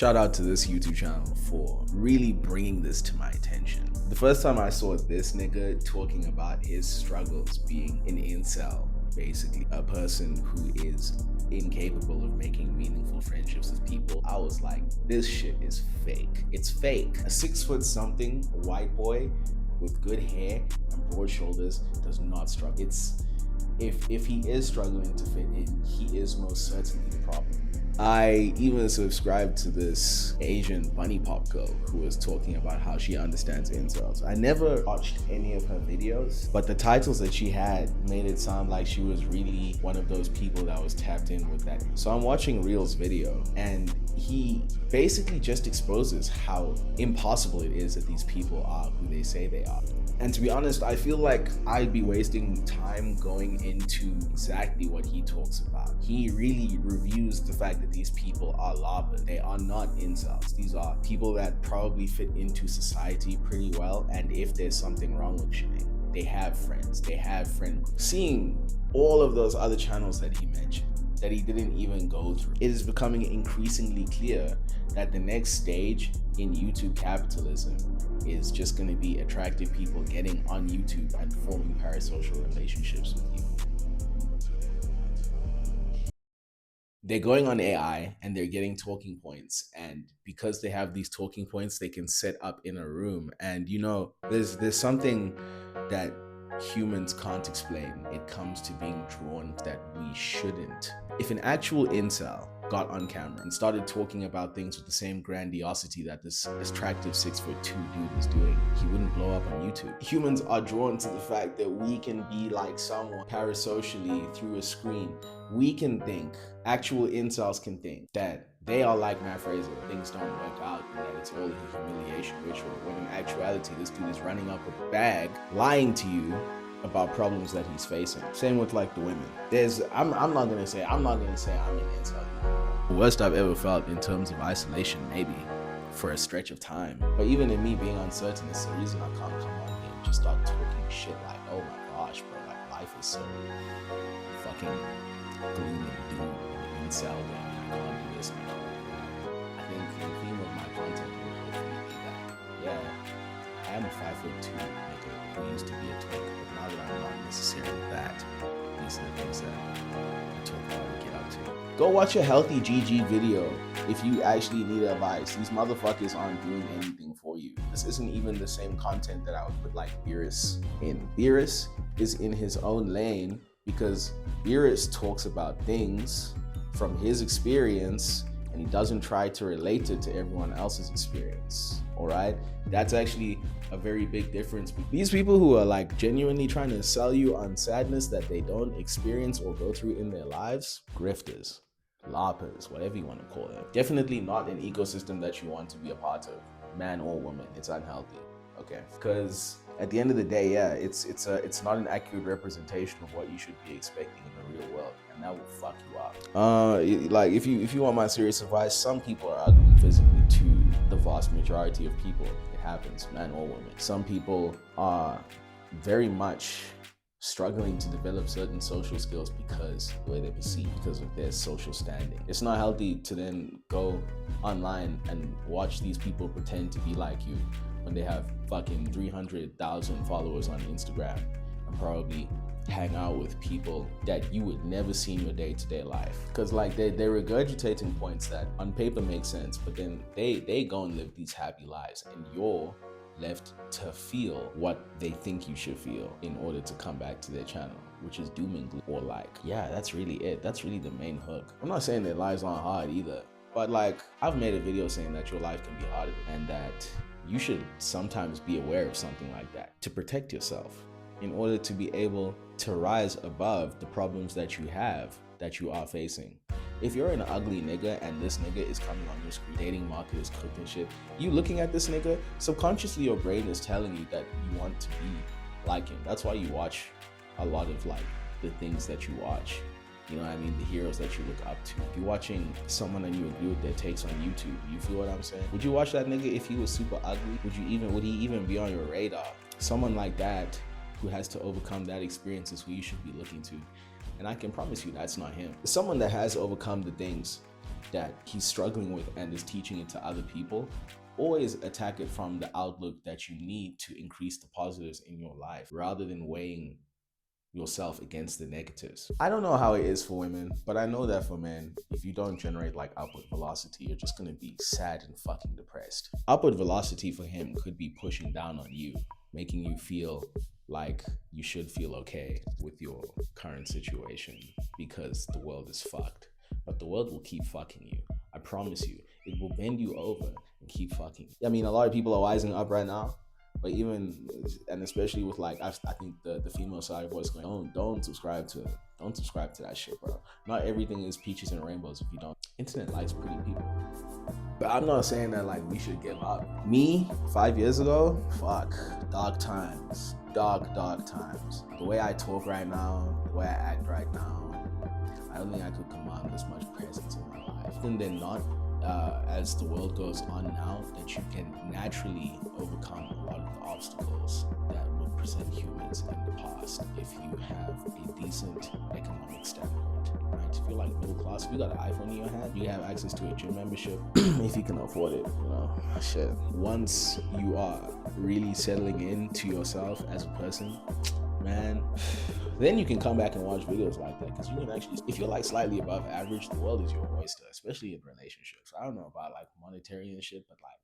Shout out to this YouTube channel for really bringing this to my attention. The first time I saw this nigga talking about his struggles being an incel, basically a person who is incapable of making meaningful friendships with people, I was like, this shit is fake. It's fake. A 6 foot something white boy with good hair and broad shoulders does not struggle. It's if he is struggling to fit in, he is most certainly the problem. I even subscribed to this Asian bunny pop girl who was talking about how she understands incels. I never watched any of her videos, but the titles that she had made it sound like she was really one of those people that was tapped in with that. So I'm watching Real's video, and he basically just exposes how impossible it is that these people are who they say they are. And to be honest, I feel like I'd be wasting time going into exactly what he talks about. He really reviews the fact that these people are lava. They are not incels. These are people that probably fit into society pretty well, and if there's something wrong with shit, they have friends, they have friends. Seeing all of those other channels that he mentioned, that he didn't even go through, it is becoming increasingly clear that the next stage in YouTube capitalism is just going to be attractive people getting on YouTube and forming parasocial relationships with you. They're going on AI and they're getting talking points, and because they have these talking points, they can set up in a room. And you know, there's something that humans can't explain. It comes to being drawn that we shouldn't. If an actual incel got on camera and started talking about things with the same grandiosity that this attractive 6'2" dude is doing, he wouldn't blow up on YouTube. Humans are drawn to the fact that we can be like someone parasocially through a screen. We can think, actual incels can think that they are like Matt Fraser, things don't work out and that it's all a humiliation ritual, when in actuality this dude is running up a bag, lying to you about problems that he's facing. Same with like the women. I'm not gonna say I'm an incel. The worst I've ever felt in terms of isolation, maybe for a stretch of time. But even in me being uncertain, it's the reason I can't come on here and just start talking shit like, oh my gosh, bro, like life is so fucking gloom and doom and incel and I can't do this and I can't do that. I think the theme of my content will hopefully be that. Yeah, I am a 5'2" nigga who used to be a twink, but now that I'm not necessarily that, these are the things that I talk about and get up to. Go watch a healthy GG video if you actually need advice. These motherfuckers aren't doing anything for you. This isn't even the same content that I would put like Beerus in. Beerus is in his own lane because Beerus talks about things from his experience and he doesn't try to relate it to everyone else's experience. All right, that's actually a very big difference. These people who are like genuinely trying to sell you on sadness that they don't experience or go through in their lives, grifters, loppers, whatever you want to call them. Definitely not an ecosystem that you want to be a part of, man or woman. It's unhealthy. Okay, because at the end of the day, yeah, it's not an accurate representation of what you should be expecting in the real world, and that will fuck you up. Like if you want my serious advice, some people are ugly physically to the vast majority of people. It happens, man or woman. Some people are very much struggling to develop certain social skills because the way they're perceived, because of their social standing. It's not healthy to then go online and watch these people pretend to be like you when they have fucking 300,000 followers on Instagram and probably hang out with people that you would never see in your day-to-day life. Because like they're regurgitating points that on paper make sense, but then they go and live these happy lives and you're left to feel what they think you should feel in order to come back to their channel, which is doom and gloom or like, yeah, that's really it. That's really the main hook. I'm not saying their lives aren't hard either, but like I've made a video saying that your life can be harder and that you should sometimes be aware of something like that to protect yourself in order to be able to rise above the problems that you have, that you are facing. If you're an ugly nigga and this nigga is coming on your screen, dating market is cooked and shit, you looking at this nigga, subconsciously your brain is telling you that you want to be like him. That's why you watch a lot of like the things that you watch. You know what I mean? The heroes that you look up to. If you're watching someone and you agree with their takes on YouTube, you feel what I'm saying? Would you watch that nigga if he was super ugly? Would he even be on your radar? Someone like that who has to overcome that experience is who you should be looking to. And I can promise you that's not him. Someone that has overcome the things that he's struggling with and is teaching it to other people, always attack it from the outlook that you need to increase the positives in your life rather than weighing yourself against the negatives. I don't know how it is for women, but I know that for men, if you don't generate like upward velocity, you're just gonna be sad and fucking depressed. Upward velocity for him could be pushing down on you, making you feel like you should feel okay with your current situation because the world is fucked. But the world will keep fucking you. I promise you. It will bend you over and keep fucking you. I mean, a lot of people are wising up right now, but even, and especially with like, I think the female side of what's going on, don't subscribe to that shit, bro. Not everything is peaches and rainbows if you don't. Internet likes pretty people. But I'm not saying that like we should give up. Me, 5 years ago, fuck, dark times. Dark times. The way I talk right now, the way I act right now, I don't think I could command this much presence in my life. Often than not, as the world goes on now, that you can naturally overcome a lot of the obstacles that would present humans in the past if you have a decent economic standpoint, right? If you're like middle class, if you got an iPhone in your hand, you have access to a gym membership if you can afford it, you know, shit. Once you are really settling into yourself as a person, man, then you can come back and watch videos like that, because you can actually, if you're like slightly above average, the world is your oyster, especially in relationships. I don't know about like monetary and shit, but like